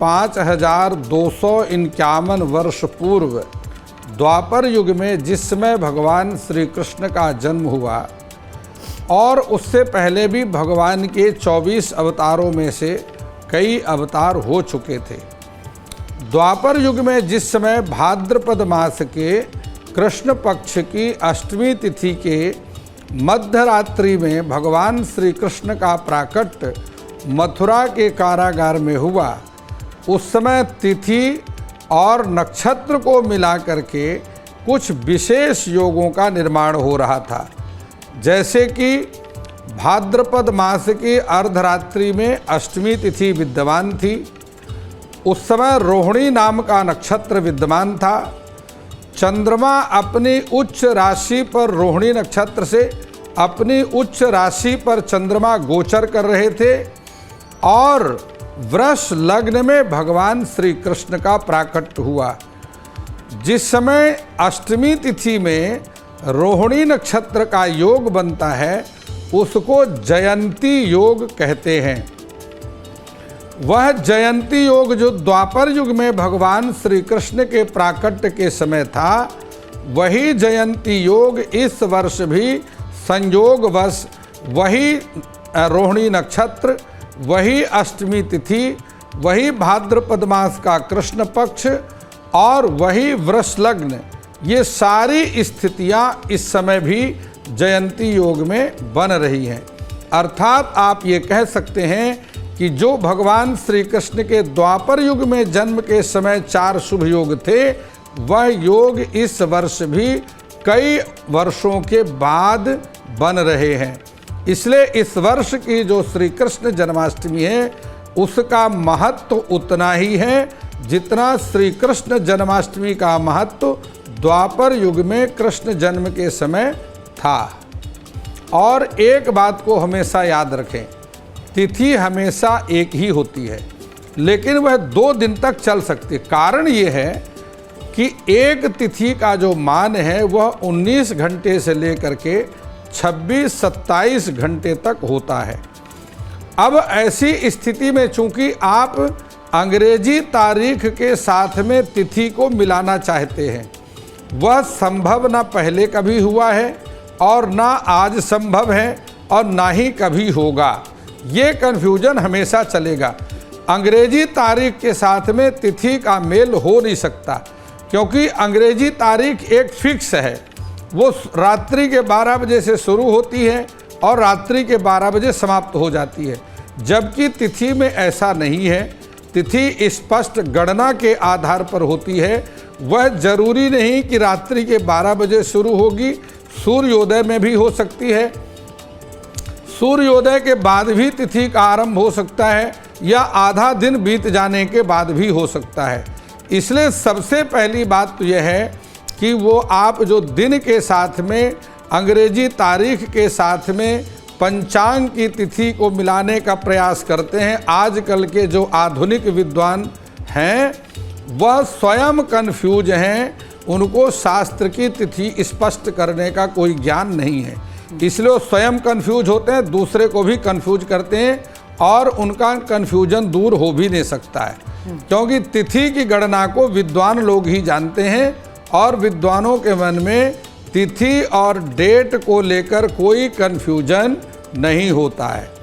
5251 वर्ष पूर्व द्वापर युग में जिस समय भगवान श्री कृष्ण का जन्म हुआ और उससे पहले भी भगवान के 24 अवतारों में से कई अवतार हो चुके थे। द्वापर युग में जिस समय भाद्रपद मास के कृष्ण पक्ष की अष्टमी तिथि के मध्यरात्रि में भगवान श्री कृष्ण का प्राकट्य मथुरा के कारागार में हुआ, उस समय तिथि और नक्षत्र को मिला करके कुछ विशेष योगों का निर्माण हो रहा था। जैसे कि भाद्रपद मास की अर्धरात्रि में अष्टमी तिथि विद्यमान थी, उस समय रोहिणी नाम का नक्षत्र विद्यमान था। चंद्रमा अपनी उच्च राशि पर रोहिणी नक्षत्र से अपनी उच्च राशि पर चंद्रमा गोचर कर रहे थे और वृष लग्न में भगवान श्री कृष्ण का प्राकट्य हुआ। जिस समय अष्टमी तिथि में रोहिणी नक्षत्र का योग बनता है उसको जयंती योग कहते हैं। वह जयंती योग जो द्वापर युग में भगवान श्री कृष्ण के प्राकट्य के समय था, वही जयंती योग इस वर्ष भी संयोगवश वही रोहिणी नक्षत्र, वही अष्टमी तिथि, वही भाद्रपद मास का कृष्ण पक्ष और वही वृष लग्न, ये सारी स्थितियां इस समय भी जयंती योग में बन रही हैं। अर्थात आप ये कह सकते हैं कि जो भगवान श्री कृष्ण के द्वापर युग में जन्म के समय 4 शुभ योग थे, वह योग इस वर्ष भी कई वर्षों के बाद बन रहे हैं। इसलिए इस वर्ष की जो श्री कृष्ण जन्माष्टमी है उसका महत्व उतना ही है जितना श्री कृष्ण जन्माष्टमी का महत्व द्वापर युग में कृष्ण जन्म के समय था। और एक बात को हमेशा याद रखें, तिथि हमेशा एक ही होती है लेकिन वह 2 दिन तक चल सकती है। कारण ये है कि एक तिथि का जो मान है वह 19 घंटे से लेकर के 26-27 घंटे तक होता है। अब ऐसी स्थिति में चूंकि आप अंग्रेजी तारीख के साथ में तिथि को मिलाना चाहते हैं, वह संभव ना पहले कभी हुआ है और ना आज संभव है और ना ही कभी होगा। ये कन्फ्यूजन हमेशा चलेगा। अंग्रेजी तारीख के साथ में तिथि का मेल हो नहीं सकता क्योंकि अंग्रेजी तारीख एक फिक्स है, वो रात्रि के 12 बजे से शुरू होती है और रात्रि के 12 बजे समाप्त हो जाती है। जबकि तिथि में ऐसा नहीं है, तिथि स्पष्ट गणना के आधार पर होती है। वह जरूरी नहीं कि रात्रि के 12 बजे शुरू होगी, सूर्योदय में भी हो सकती है, सूर्योदय के बाद भी तिथि का आरंभ हो सकता है या आधा दिन बीत जाने के बाद भी हो सकता है। इसलिए सबसे पहली बात तो यह है कि वो आप जो दिन के साथ में अंग्रेजी तारीख के साथ में पंचांग की तिथि को मिलाने का प्रयास करते हैं, आजकल के जो आधुनिक विद्वान हैं वह स्वयं कन्फ्यूज हैं, उनको शास्त्र की तिथि स्पष्ट करने का कोई ज्ञान नहीं है। इसलिए वो स्वयं कन्फ्यूज होते हैं, दूसरे को भी कन्फ्यूज करते हैं और उनका कन्फ्यूजन दूर हो भी नहीं सकता है क्योंकि तिथि की गणना को विद्वान लोग ही जानते हैं और विद्वानों के मन में तिथि और डेट को लेकर कोई कन्फ्यूजन नहीं होता है।